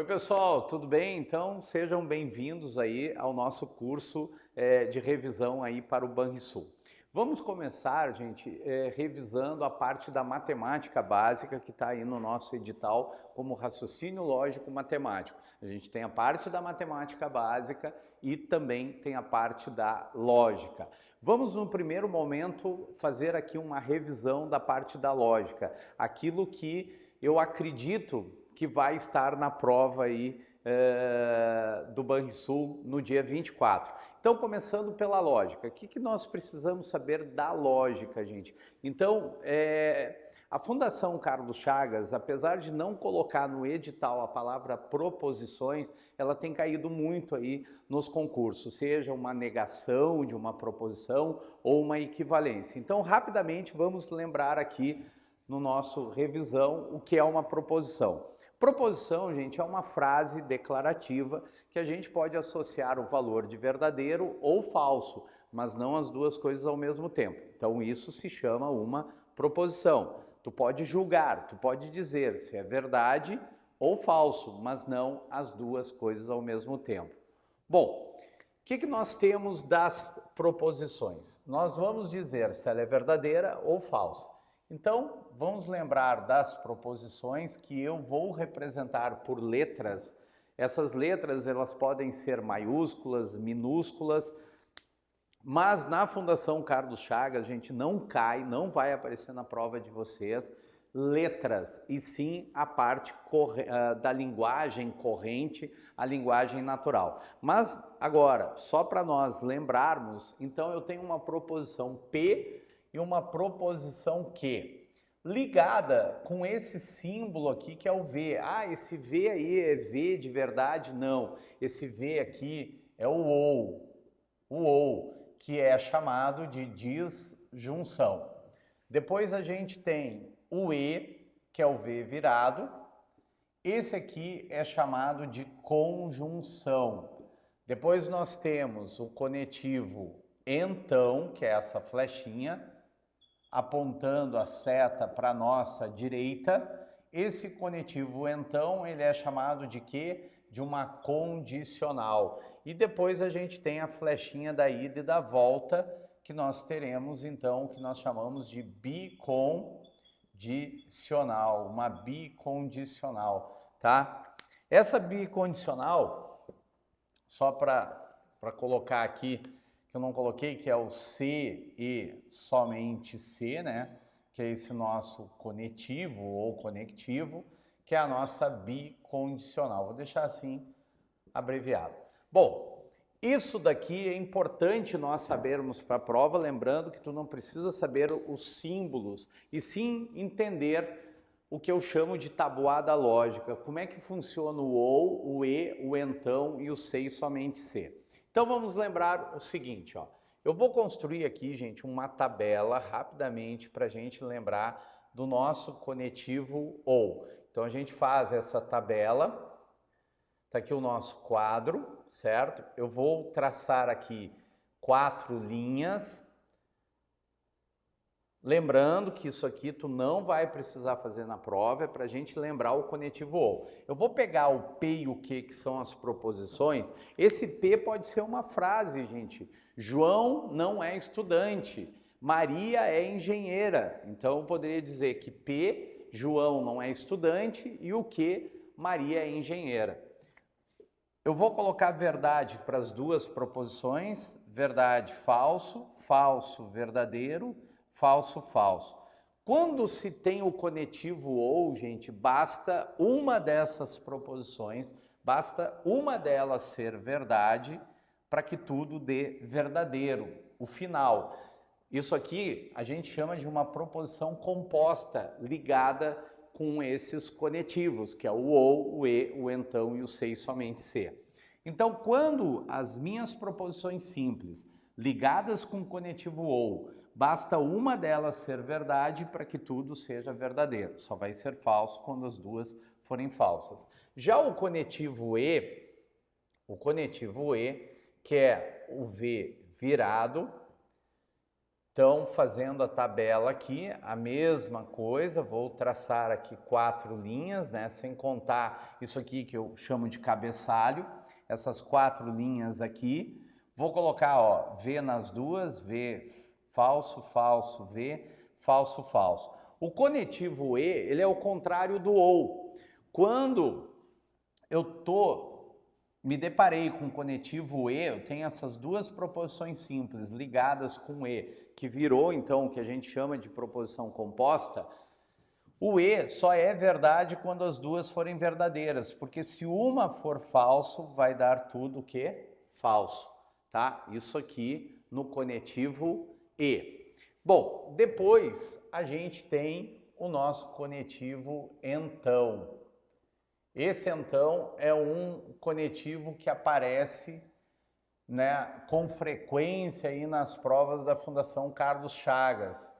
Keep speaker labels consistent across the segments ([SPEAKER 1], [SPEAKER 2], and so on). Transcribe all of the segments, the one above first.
[SPEAKER 1] Oi pessoal, tudo bem? Então sejam bem-vindos aí ao nosso curso de revisão aí para o Banrisul. Vamos começar, gente, revisando a parte da matemática básica que está aí no nosso edital como raciocínio lógico matemático. A gente tem a parte da matemática básica e também tem a parte da lógica. Vamos, no primeiro momento, fazer aqui uma revisão da parte da lógica, aquilo que eu acredito que vai estar na prova aí do Banrisul no dia 24. Então, começando pela lógica, o que nós precisamos saber da lógica, gente? Então, a Fundação Carlos Chagas, apesar de não colocar no edital a palavra proposições, ela tem caído muito aí nos concursos, seja uma negação de uma proposição ou uma equivalência. Então, rapidamente, vamos lembrar aqui no nosso revisão o que é uma proposição. Proposição, gente, é uma frase declarativa que a gente pode associar o valor de verdadeiro ou falso, mas não as duas coisas ao mesmo tempo. Então isso se chama uma proposição. Tu pode julgar, tu pode dizer se é verdade ou falso, mas não as duas coisas ao mesmo tempo. Bom, o que nós temos das proposições? Nós vamos dizer se ela é verdadeira ou falsa. Então, vamos lembrar das proposições que eu vou representar por letras. Essas letras, elas podem ser maiúsculas, minúsculas, mas na Fundação Carlos Chagas, a gente não cai, não vai aparecer na prova de vocês letras, e sim a parte da linguagem corrente, a linguagem natural. Mas agora, só para nós lembrarmos, então eu tenho uma proposição P e uma proposição Q, ligada com esse símbolo aqui que é o V. Ah, esse V aí é V de verdade? Não, esse V aqui é o OU, que é chamado de disjunção. Depois a gente tem o E, que é o V virado. Esse aqui é chamado de conjunção. Depois nós temos o conectivo então, que é essa flechinha, apontando a seta para a nossa direita. Esse conectivo então, ele é chamado de quê? De uma condicional. E depois a gente tem a flechinha da ida e da volta, que nós teremos então, que nós chamamos de bicondicional, uma bicondicional, tá? Essa bicondicional, só para colocar aqui, que eu não coloquei, que é o C e somente C, né? Que é esse nosso conectivo ou conectivo, que é a nossa bicondicional. Vou deixar assim abreviado. Bom, isso daqui é importante nós sabermos para a prova, lembrando que tu não precisa saber os símbolos, e sim entender o que eu chamo de tabuada lógica. Como é que funciona o OU, o E, o então e o C e somente C. Então vamos lembrar o seguinte, ó. Eu vou construir aqui, gente, uma tabela rapidamente para a gente lembrar do nosso conectivo OU. Então a gente faz essa tabela, tá aqui o nosso quadro, certo? Eu vou traçar aqui 4 linhas. Lembrando que isso aqui tu não vai precisar fazer na prova, é para a gente lembrar o conectivo OU. Eu vou pegar o P e o Q, que são as proposições. Esse P pode ser uma frase, gente. João não é estudante, Maria é engenheira. Então eu poderia dizer que P, João não é estudante, e o Q, Maria é engenheira. Eu vou colocar verdade para as duas proposições, verdade, falso, falso, verdadeiro, falso, falso. Quando se tem o conectivo OU, gente, basta uma dessas proposições, basta uma delas ser verdade para que tudo dê verdadeiro, o final. Isso aqui a gente chama de uma proposição composta, ligada com esses conectivos, que é o OU, o E, o então e o C e somente C. Então, quando as minhas proposições simples, ligadas com o conectivo OU, basta uma delas ser verdade para que tudo seja verdadeiro. Só vai ser falso quando as duas forem falsas. Já o conectivo E, que é o V virado, Então, fazendo a tabela aqui, a mesma coisa, vou traçar aqui 4 linhas, né? Sem contar isso aqui que eu chamo de cabeçalho, essas 4 linhas aqui. Vou colocar, ó, V nas duas, V falso, falso, V, falso, falso. O conectivo E, ele é o contrário do OU. Quando eu me deparei com o conectivo E, eu tenho essas duas proposições simples ligadas com E, que virou então o que a gente chama de proposição composta. O E só é verdade quando as duas forem verdadeiras, porque se uma for falso, vai dar tudo o que? Falso, tá? Isso aqui no conectivo E. Bom, depois a gente tem o nosso conectivo então. Esse então é um conectivo que aparece, né, com frequência aí nas provas da Fundação Carlos Chagas.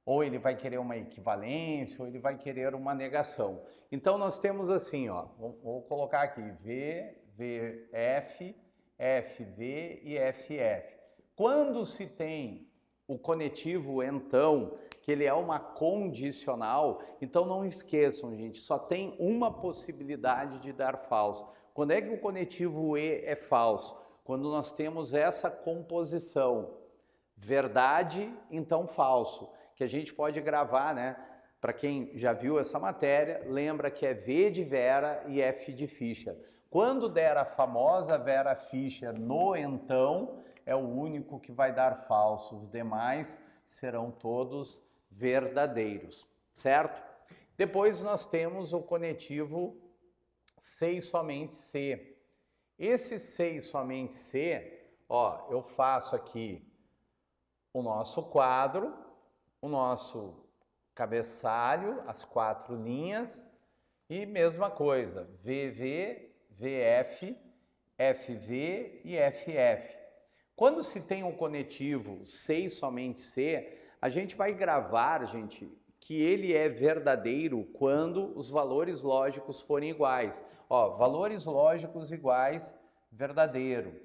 [SPEAKER 1] Ou ele vai querer uma equivalência, ou ele vai querer uma negação. Então nós temos assim, ó, vou colocar aqui V, VF, FV e FF. Quando se tem o conectivo então, que ele é uma condicional, então não esqueçam, gente, só tem uma possibilidade de dar falso. Quando é que o conectivo E é falso? Quando nós temos essa composição, verdade, então falso, que a gente pode gravar, né? Para quem já viu essa matéria, lembra que é V de Vera e F de Fischer. Quando der a famosa Vera Fischer no então, é o único que vai dar falso, os demais serão todos verdadeiros, certo? Depois nós temos o conectivo C e somente C. Esse C e somente C, ó, eu faço aqui o nosso quadro, o nosso cabeçalho, as 4 linhas e mesma coisa, VV, VF, FV e FF. Quando se tem um conectivo C e somente C, a gente vai gravar, gente, que ele é verdadeiro quando os valores lógicos forem iguais. Ó, valores lógicos iguais, verdadeiro.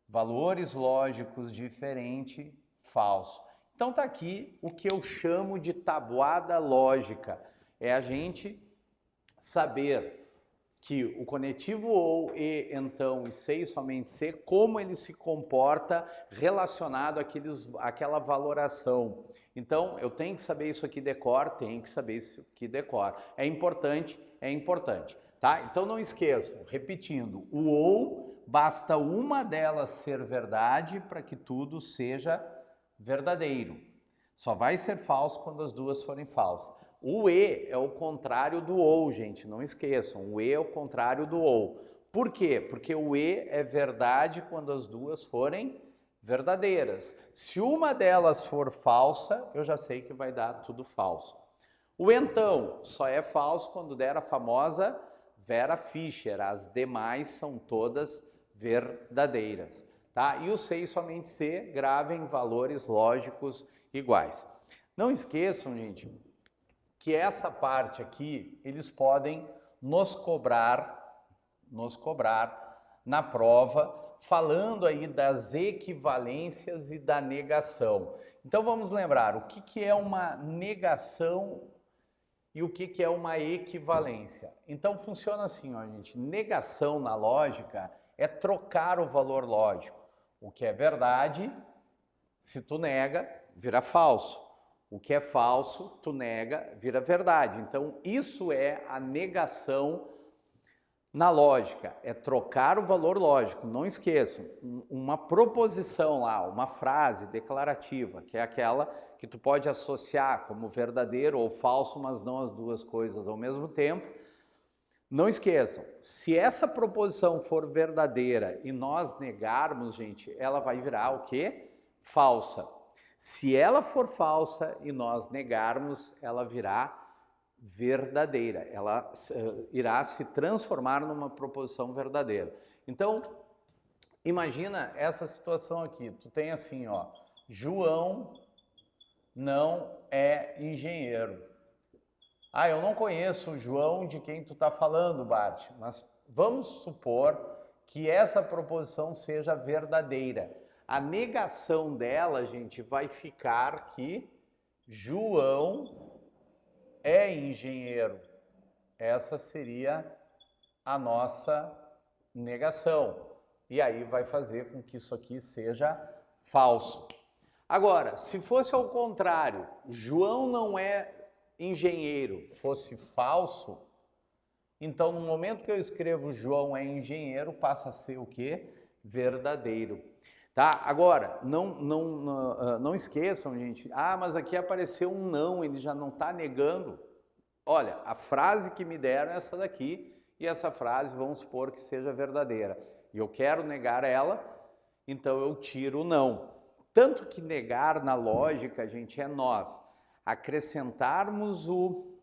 [SPEAKER 1] Valores lógicos diferente, falso. Então tá aqui o que eu chamo de tabuada lógica. É a gente saber que o conectivo ou e, então, e C e somente C, como ele se comporta relacionado àquela valoração. Então, eu tenho que saber isso aqui decor, tenho que saber isso aqui decor. É importante, tá? Então não esqueçam, repetindo, o ou basta uma delas ser verdade para que tudo seja verdadeiro. Só vai ser falso quando as duas forem falsas. O E é o contrário do OU, gente, não esqueçam. O E é o contrário do OU. Por quê? Porque o E é verdade quando as duas forem verdadeiras. Se uma delas for falsa, eu já sei que vai dar tudo falso. O então só é falso quando der a famosa Vera Fischer. As demais são todas verdadeiras, tá? E o C e somente C, gravem valores lógicos iguais. Não esqueçam, gente, que essa parte aqui, eles podem nos cobrar na prova, falando aí das equivalências e da negação. Então vamos lembrar, o que é uma negação e o que é uma equivalência. Então funciona assim, ó, gente, negação na lógica é trocar o valor lógico. O que é verdade, se tu nega, vira falso. O que é falso, tu nega, vira verdade. Então, isso é a negação na lógica, é trocar o valor lógico. Não esqueçam, uma proposição lá, uma frase declarativa, que é aquela que tu pode associar como verdadeiro ou falso, mas não as duas coisas ao mesmo tempo. Não esqueçam, se essa proposição for verdadeira e nós negarmos, gente, ela vai virar o quê? Falsa. Se ela for falsa e nós negarmos, ela virá verdadeira. Ela irá se transformar numa proposição verdadeira. Então, imagina essa situação aqui. Tu tem assim, ó, João não é engenheiro. Ah, eu não conheço o João de quem tu está falando, Bart, mas vamos supor que essa proposição seja verdadeira. A negação dela, gente, vai ficar que João é engenheiro. Essa seria a nossa negação. E aí vai fazer com que isso aqui seja falso. Agora, se fosse ao contrário, João não é engenheiro, fosse falso, então no momento que eu escrevo João é engenheiro, passa a ser o quê? Verdadeiro. Tá? Agora, não esqueçam, gente, mas aqui apareceu um não, ele já não está negando. Olha, a frase que me deram é essa daqui, e essa frase vamos supor que seja verdadeira. E eu quero negar ela, então eu tiro o não. Tanto que negar na lógica, gente, é nós acrescentarmos o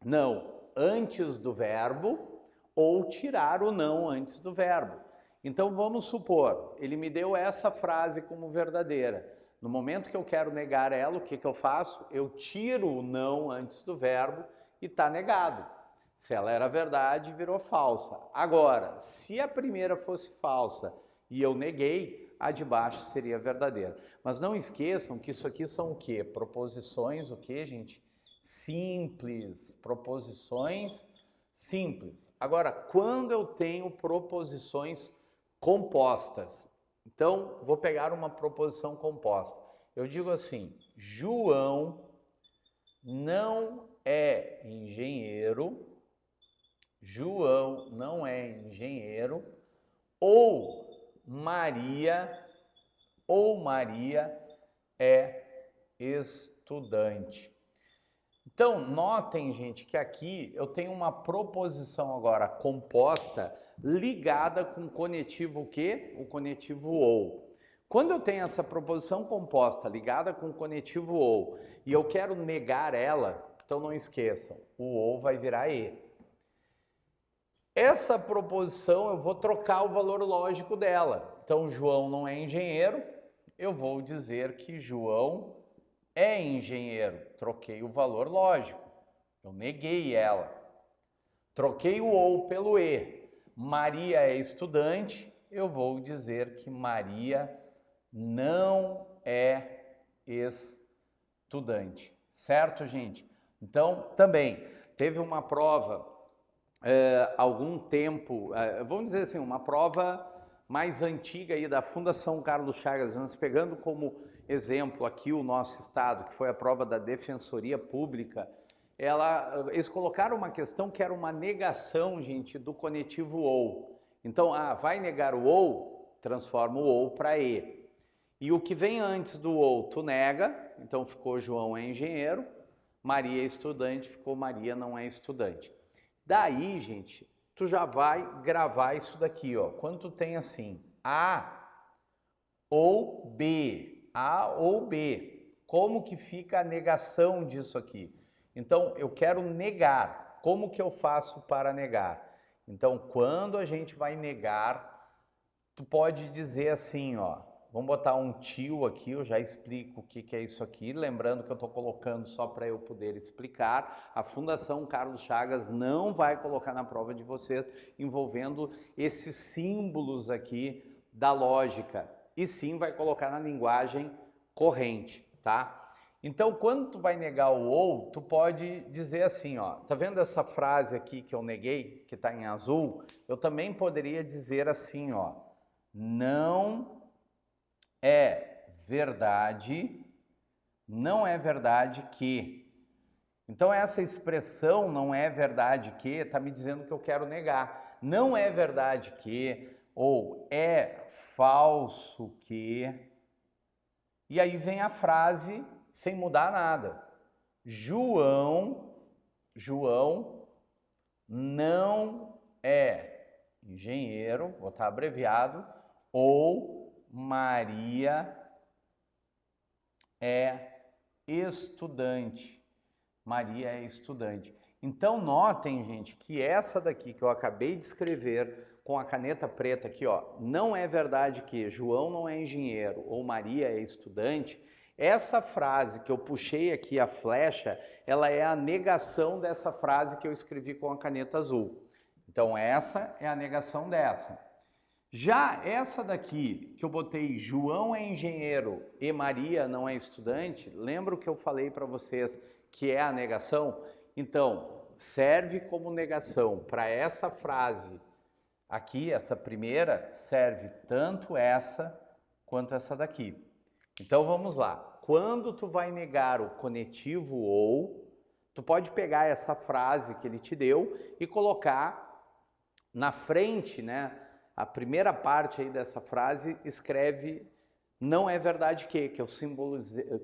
[SPEAKER 1] não antes do verbo ou tirar o não antes do verbo. Então vamos supor, ele me deu essa frase como verdadeira. No momento que eu quero negar ela, o que eu faço? Eu tiro o não antes do verbo e está negado. Se ela era verdade, virou falsa. Agora, se a primeira fosse falsa e eu neguei, a de baixo seria verdadeira. Mas não esqueçam que isso aqui são o quê? Proposições, o quê, gente? Simples. Proposições simples. Agora, quando eu tenho proposições compostas, então vou pegar uma proposição composta. Eu digo assim, João não é engenheiro, João não é engenheiro, ou Maria é estudante. Então, notem, gente, que aqui eu tenho uma proposição agora composta ligada com o conectivo o quê? O conectivo ou. Quando eu tenho essa proposição composta ligada com o conectivo ou e eu quero negar ela, então não esqueçam, o ou vai virar e. Essa proposição eu vou trocar o valor lógico dela. Então, João não é engenheiro, eu vou dizer que João é engenheiro. Troquei o valor lógico, eu neguei ela. Troquei o ou pelo e. Maria é estudante, eu vou dizer que Maria não é estudante. Certo, gente? Então, também, teve uma prova algum tempo, vamos dizer assim, uma prova mais antiga aí da Fundação Carlos Chagas, nós pegando como exemplo aqui o nosso estado, que foi a prova da Defensoria Pública, eles colocaram uma questão que era uma negação, gente, do conectivo ou. Então, vai negar o ou, transforma o ou para e. E o que vem antes do ou, tu nega, então ficou João é engenheiro, Maria é estudante, ficou Maria não é estudante. Daí, gente, tu já vai gravar isso daqui, ó. Quando tu tem assim, A ou B, A ou B, como que fica a negação disso aqui? Então, eu quero negar. Como que eu faço para negar? Então, quando a gente vai negar, tu pode dizer assim, ó. Vamos botar um tio aqui, eu já explico o que é isso aqui. Lembrando que eu estou colocando só para eu poder explicar. A Fundação Carlos Chagas não vai colocar na prova de vocês envolvendo esses símbolos aqui da lógica. E sim vai colocar na linguagem corrente, tá? Então, quando tu vai negar o ou, tu pode dizer assim, ó. Tá vendo essa frase aqui que eu neguei, que está em azul? Eu também poderia dizer assim, ó. Não é verdade que. Então essa expressão não é verdade que está me dizendo que eu quero negar. Não é verdade que, ou é falso que. E aí vem a frase sem mudar nada. João não é engenheiro, vou botar abreviado, ou Maria é estudante. Maria é estudante. Então, notem, gente, que essa daqui que eu acabei de escrever com a caneta preta aqui, ó, não é verdade que João não é engenheiro ou Maria é estudante. Essa frase que eu puxei aqui, a flecha, ela é a negação dessa frase que eu escrevi com a caneta azul. Então, essa é a negação dessa. Já essa daqui, que eu botei João é engenheiro e Maria não é estudante, lembra o que eu falei para vocês que é a negação? Então, serve como negação para essa frase aqui, essa primeira, serve tanto essa quanto essa daqui. Então vamos lá. Quando tu vai negar o conectivo ou, tu pode pegar essa frase que ele te deu e colocar na frente, né? A primeira parte aí dessa frase escreve não é verdade que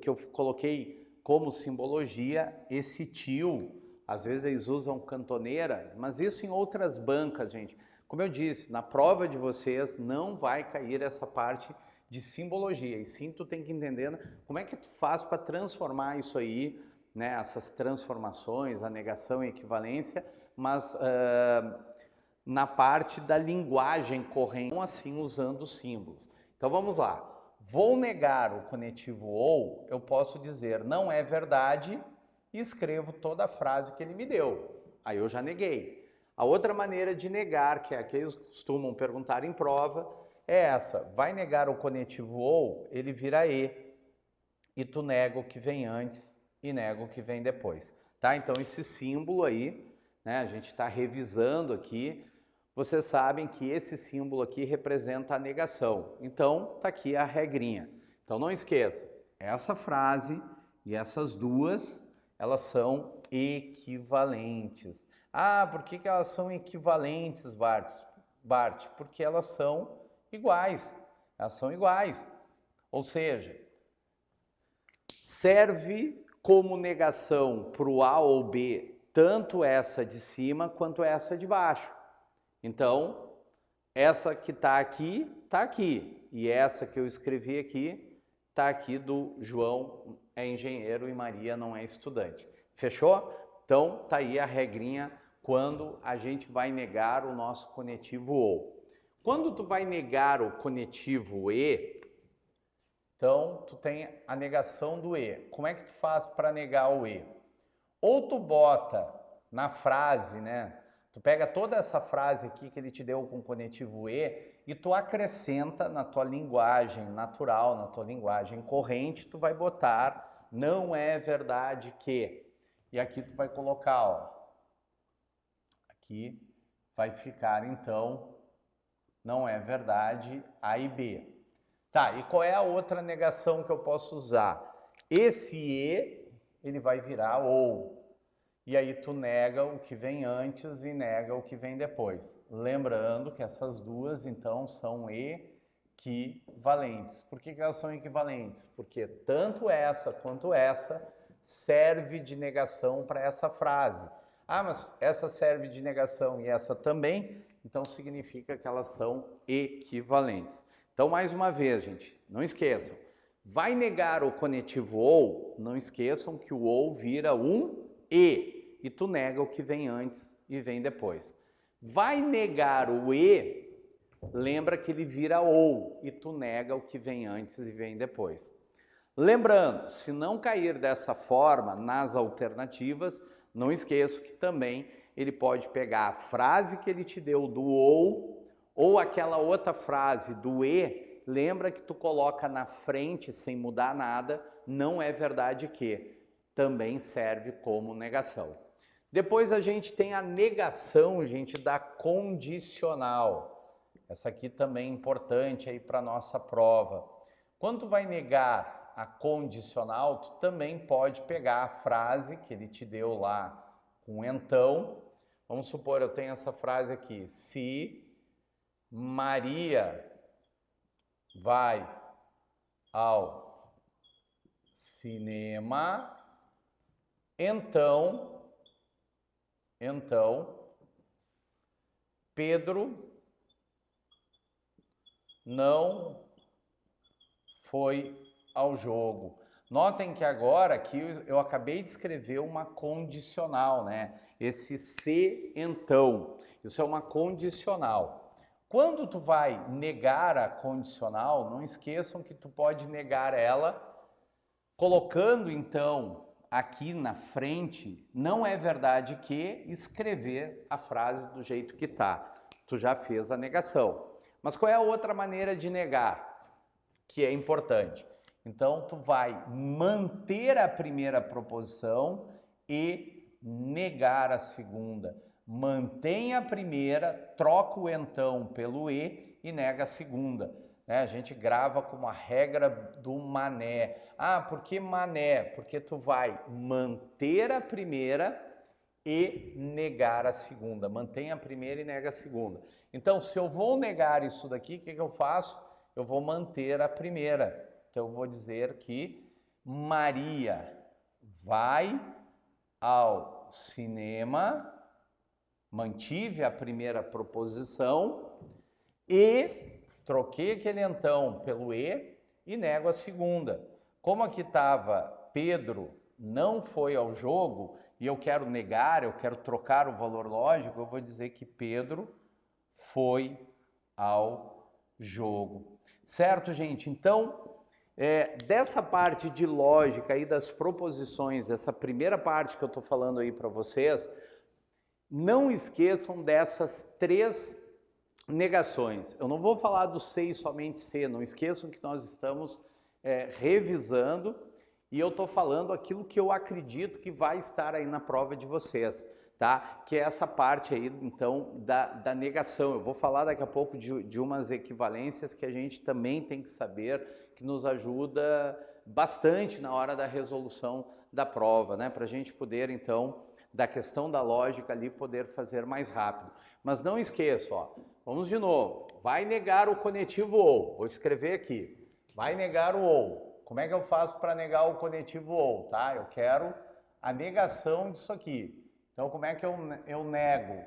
[SPEAKER 1] eu coloquei como simbologia esse tio. Às vezes eles usam cantoneira, mas isso em outras bancas, gente. Como eu disse, na prova de vocês não vai cair essa parte de simbologia. E sim, tu tem que entender como é que tu faz para transformar isso aí, né? Essas transformações, a negação e a equivalência, mas na parte da linguagem corrente, assim usando símbolos. Então vamos lá. Vou negar o conectivo ou, eu posso dizer não é verdade e escrevo toda a frase que ele me deu. Aí eu já neguei. A outra maneira de negar, que é a que eles costumam perguntar em prova, é essa. Vai negar o conectivo ou, ele vira e tu nega o que vem antes e nega o que vem depois. Tá? Então esse símbolo aí, né, a gente está revisando aqui. Vocês sabem que esse símbolo aqui representa a negação. Então, está aqui a regrinha. Então, não esqueça, essa frase e essas duas, elas são equivalentes. Ah, por que elas são equivalentes, Bart? Porque elas são iguais. Elas são iguais. Ou seja, serve como negação para o A ou B, tanto essa de cima quanto essa de baixo. Então, essa que está aqui. E essa que eu escrevi aqui, está aqui do João é engenheiro e Maria não é estudante. Fechou? Então, tá aí a regrinha quando a gente vai negar o nosso conectivo ou. Quando tu vai negar o conectivo e, então tu tem a negação do e. Como é que tu faz para negar o e? Ou tu bota na frase, né? Tu pega toda essa frase aqui que ele te deu com conectivo e tu acrescenta na tua linguagem natural, na tua linguagem corrente, tu vai botar não é verdade que. E aqui tu vai colocar, ó. Aqui vai ficar então não é verdade A e B. Tá, e qual é a outra negação que eu posso usar? Esse e, ele vai virar ou. E aí tu nega o que vem antes e nega o que vem depois. Lembrando que essas duas, então, são equivalentes. Por que elas são equivalentes? Porque tanto essa quanto essa serve de negação para essa frase. Ah, mas essa serve de negação e essa também, então significa que elas são equivalentes. Então, mais uma vez, gente, não esqueçam. Vai negar o conectivo ou, não esqueçam que o ou vira um e tu nega o que vem antes e vem depois. Vai negar o e, lembra que ele vira ou e tu nega o que vem antes e vem depois. Lembrando, se não cair dessa forma nas alternativas, não esqueça que também ele pode pegar a frase que ele te deu do ou aquela outra frase do e, lembra que tu coloca na frente sem mudar nada, não é verdade que, também serve como negação. Depois a gente tem a negação, gente, da condicional. Essa aqui também é importante aí para nossa prova. Quando tu vai negar a condicional, tu também pode pegar a frase que ele te deu lá com então. Vamos supor, eu tenho essa frase aqui. Se Maria vai ao cinema, então Pedro não foi ao jogo. Notem que agora aqui eu acabei de escrever uma condicional, né? Esse se então, isso é uma condicional. Quando tu vai negar a condicional, não esqueçam que tu pode negar ela colocando então aqui na frente, não é verdade que escrever a frase do jeito que tá. Tu já fez a negação. Mas qual é a outra maneira de negar, que é importante? Então, tu vai manter a primeira proposição e negar a segunda. Mantém a primeira, troca o então pelo e nega a segunda. A gente grava como a regra do mané. Ah, por que mané? Porque tu vai manter a primeira e negar a segunda. Mantém a primeira e nega a segunda. Então, se eu vou negar isso daqui, o que eu faço? Eu vou manter a primeira. Então, eu vou dizer que Maria vai ao cinema, mantive a primeira proposição e troquei aquele então pelo e nego a segunda. Como aqui estava Pedro não foi ao jogo e eu quero negar, eu quero trocar o valor lógico, eu vou dizer que Pedro foi ao jogo. Certo, gente? Então, dessa parte de lógica aí das proposições, essa primeira parte que eu estou falando aí para vocês, não esqueçam dessas 3 negações. Eu não vou falar do ser e somente ser, não esqueçam que nós estamos revisando e eu estou falando aquilo que eu acredito que vai estar aí na prova de vocês, tá? Que é essa parte aí, então, da negação. Eu vou falar daqui a pouco de umas equivalências que a gente também tem que saber, que nos ajuda bastante na hora da resolução da prova, né? Para a gente poder, então, da questão da lógica ali, poder fazer mais rápido. Mas não esqueça, ó, vamos de novo. Vai negar o conectivo ou. Vou escrever aqui. Vai negar o ou. Como é que eu faço para negar o conectivo ou, tá? Eu quero a negação disso aqui. Então, como é que eu nego,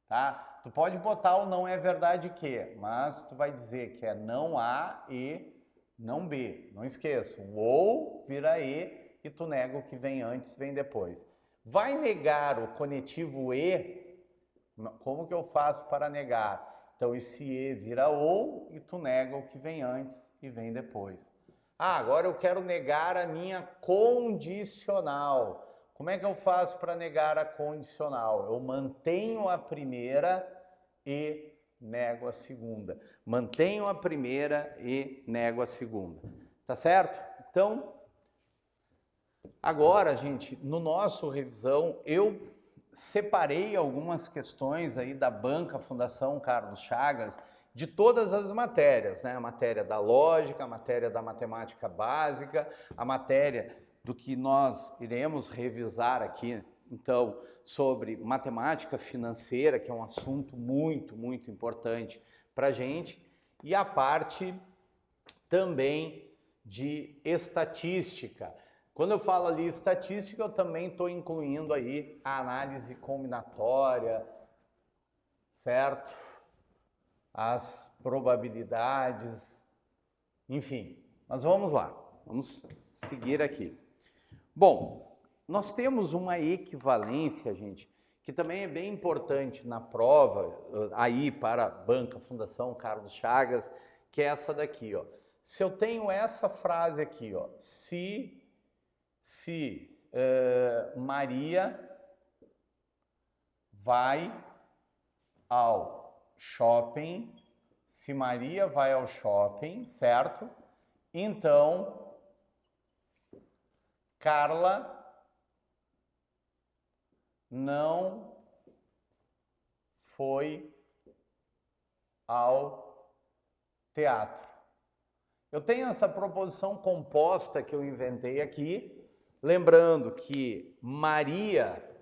[SPEAKER 1] tá? Tu pode botar o não é verdade que, mas tu vai dizer que é não A e não B. Não esqueça, o ou vira e tu nega o que vem antes, vem depois. Vai negar o conectivo e, como que eu faço para negar? Então, esse e vira ou e tu nega o que vem antes e vem depois. Ah, agora eu quero negar a minha condicional. Como é que eu faço para negar a condicional? Eu mantenho a primeira e nego a segunda. Mantenho a primeira e nego a segunda. Tá certo? Então, agora, gente, no nosso revisão, eu separei algumas questões aí da Banca Fundação Carlos Chagas, de todas as matérias, né? A matéria da lógica, a matéria da matemática básica, a matéria do que nós iremos revisar aqui, então, sobre matemática financeira, que é um assunto muito, muito importante para a gente, e a parte também de estatística. Quando eu falo ali estatística, eu também estou incluindo aí a análise combinatória, certo? As probabilidades, enfim. Mas vamos lá, vamos seguir aqui. Bom, nós temos uma equivalência, gente, que também é bem importante na prova, aí para a Banca Fundação Carlos Chagas, que é essa daqui, ó. Se eu tenho essa frase aqui, ó, se Maria vai ao shopping, se Maria vai ao shopping, certo? Então, Carla não foi ao teatro. Eu tenho essa proposição composta que eu inventei aqui, lembrando que Maria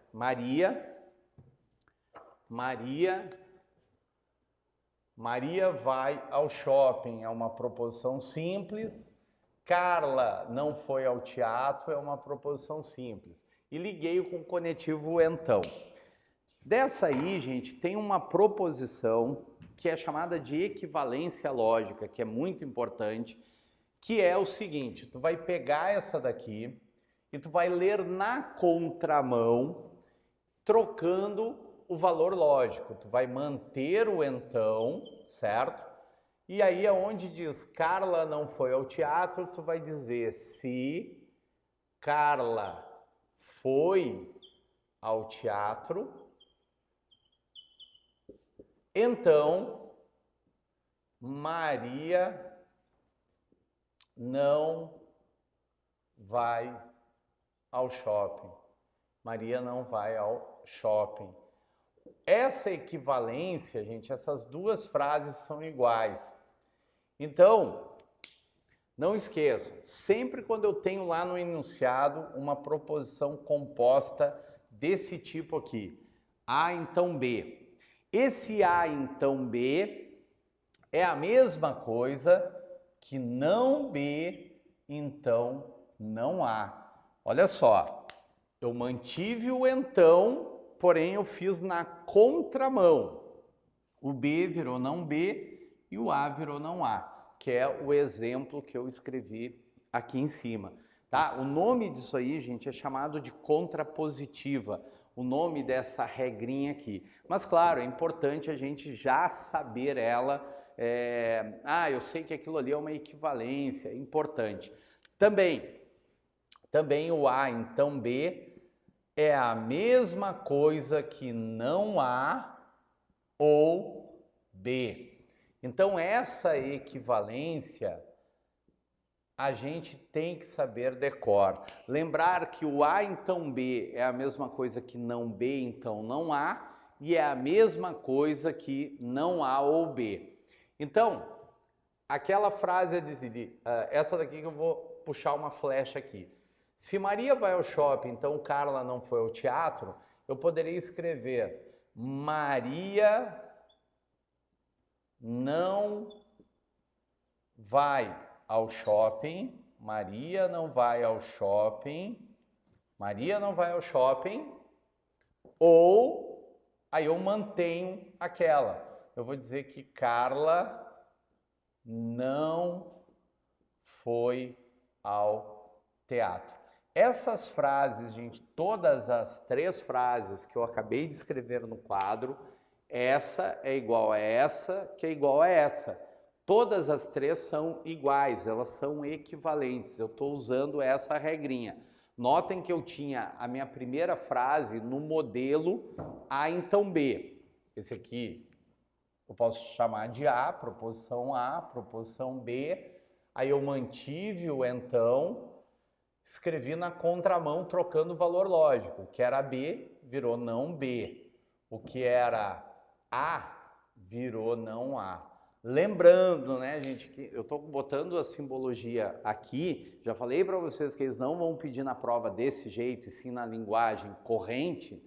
[SPEAKER 1] vai ao shopping, é uma proposição simples. Carla não foi ao teatro, é uma proposição simples. E liguei com o conectivo então. Dessa aí, gente, tem uma proposição que é chamada de equivalência lógica, que é muito importante, que é o seguinte: tu vai pegar essa daqui e tu vai ler na contramão, trocando o valor lógico. Tu vai manter o então, certo? E aí, aonde diz Carla não foi ao teatro, tu vai dizer se Carla foi ao teatro, então Maria não vai ao shopping. Maria não vai ao shopping. Essa equivalência, gente, essas duas frases são iguais. Então, não esqueçam, sempre quando eu tenho lá no enunciado uma proposição composta desse tipo aqui, A então B. Esse A então B é a mesma coisa que não B então não A. Olha só, eu mantive o então, porém eu fiz na contramão. O B virou não B e o A virou não A, que é o exemplo que eu escrevi aqui em cima, tá? O nome disso aí, gente, é chamado de contrapositiva, o nome dessa regrinha aqui. Mas, claro, é importante a gente já saber ela. Eu sei que aquilo ali é uma equivalência, é importante. Também o A, então B, é a mesma coisa que não A ou B. Então, essa equivalência a gente tem que saber decor. Lembrar que o A então B é a mesma coisa que não B então não A, e é a mesma coisa que não A ou B. Então, aquela frase essa daqui que eu vou puxar uma flecha aqui. Se Maria vai ao shopping, então Carla não foi ao teatro, eu poderia escrever Maria não vai ao shopping, Maria não vai ao shopping, Maria não vai ao shopping, ou aí eu mantenho aquela. Eu vou dizer que Carla não foi ao teatro. Essas frases, gente, todas as três frases que eu acabei de escrever no quadro, essa é igual a essa, que é igual a essa. Todas as três são iguais, elas são equivalentes. Eu estou usando essa regrinha. Notem que eu tinha a minha primeira frase no modelo A então B. Esse aqui eu posso chamar de A, proposição B. Aí eu mantive o então, escrevi na contramão trocando o valor lógico. O que era B virou não B. O que era A virou não A. Lembrando, né, gente, que eu estou botando a simbologia aqui, já falei para vocês que eles não vão pedir na prova desse jeito, e sim na linguagem corrente.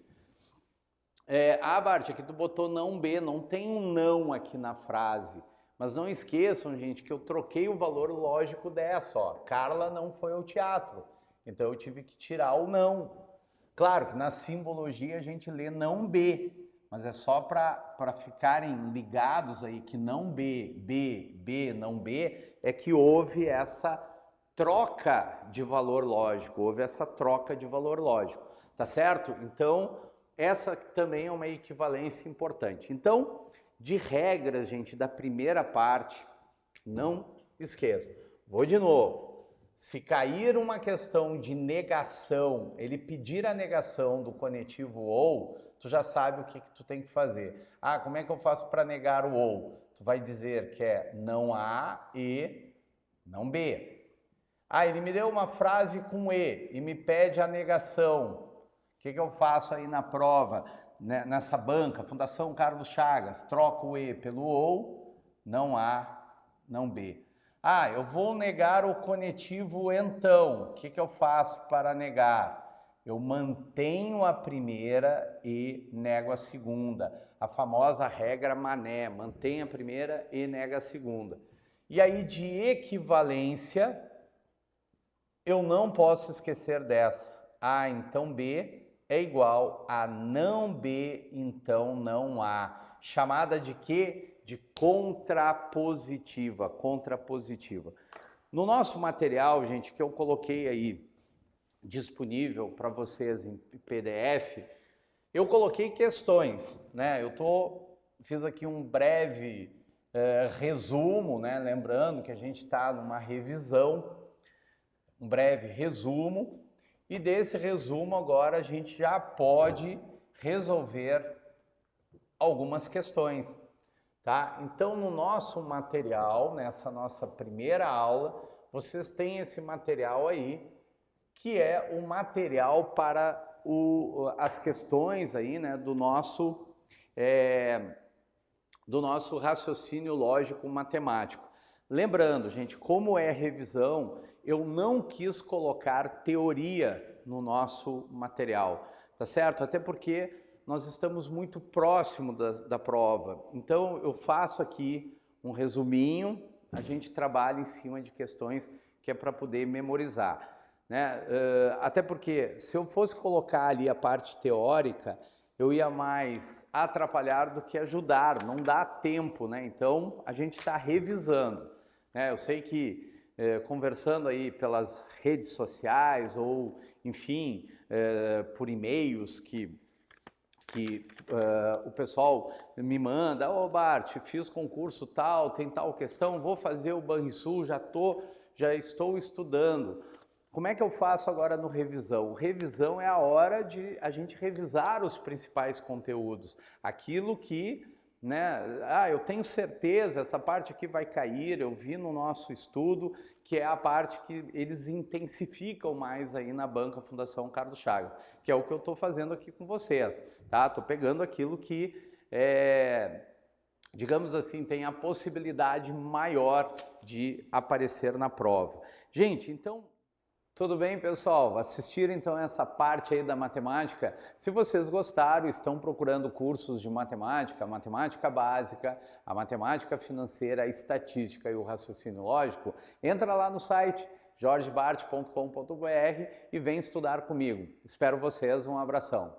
[SPEAKER 1] Bart, aqui tu botou não B, não tem um não aqui na frase. Mas não esqueçam, gente, que eu troquei o valor lógico dessa, ó. Carla não foi ao teatro, então eu tive que tirar o não. Claro que na simbologia a gente lê não B, mas é só para ficarem ligados aí que não B, B, B, não B, é que houve essa troca de valor lógico, tá certo? Então, essa também é uma equivalência importante. Então, de regras, gente, da primeira parte, não esqueça. Vou de novo. Se cair uma questão de negação, ele pedir a negação do conectivo ou, tu já sabe o que tu tem que fazer. Como é que eu faço para negar o ou? Tu vai dizer que é não A e não B. Ele me deu uma frase com e me pede a negação. O que eu faço aí na prova, né, nessa banca, Fundação Carlos Chagas? Troco o e pelo ou, não A, não B. Eu vou negar o conectivo então. O que eu faço para negar? Eu mantenho a primeira e nego a segunda. A famosa regra Mané, mantém a primeira e nega a segunda. E aí de equivalência, eu não posso esquecer dessa. A então B é igual a não B então não A. Chamada de quê? De contrapositiva. No nosso material, gente, que eu coloquei aí disponível para vocês em PDF, eu coloquei questões, né? Fiz aqui um breve resumo, né? Lembrando que a gente está numa revisão, um breve resumo, e desse resumo agora a gente já pode resolver algumas questões. tá? Então, no nosso material, nessa nossa primeira aula, vocês têm esse material aí, que é o material para as questões aí, né, do nosso raciocínio lógico matemático. Lembrando, gente, como é revisão, eu não quis colocar teoria no nosso material, tá certo? Até porque nós estamos muito próximo da prova. Então, eu faço aqui um resuminho, a gente trabalha em cima de questões que é para poder memorizar, né? Até porque, se eu fosse colocar ali a parte teórica, eu ia mais atrapalhar do que ajudar, não dá tempo, né? Então, a gente está revisando, né? Eu sei que conversando aí pelas redes sociais ou, enfim, por e-mails que o pessoal me manda, ô Bart, fiz concurso tal, tem tal questão, vou fazer o Banrisul, já estou estudando. Como é que eu faço agora no revisão? O revisão é a hora de a gente revisar os principais conteúdos, aquilo que, né, eu tenho certeza, essa parte aqui vai cair, eu vi no nosso estudo, que é a parte que eles intensificam mais aí na banca Fundação Carlos Chagas, que é o que eu estou fazendo aqui com vocês, tá? Estou pegando aquilo que, digamos assim, tem a possibilidade maior de aparecer na prova. Gente, então... Tudo bem, pessoal? Assistiram então essa parte aí da matemática? Se vocês gostaram, estão procurando cursos de matemática, matemática básica, a matemática financeira, a estatística e o raciocínio lógico, entra lá no site jorgebart.com.br e vem estudar comigo. Espero vocês, um abração.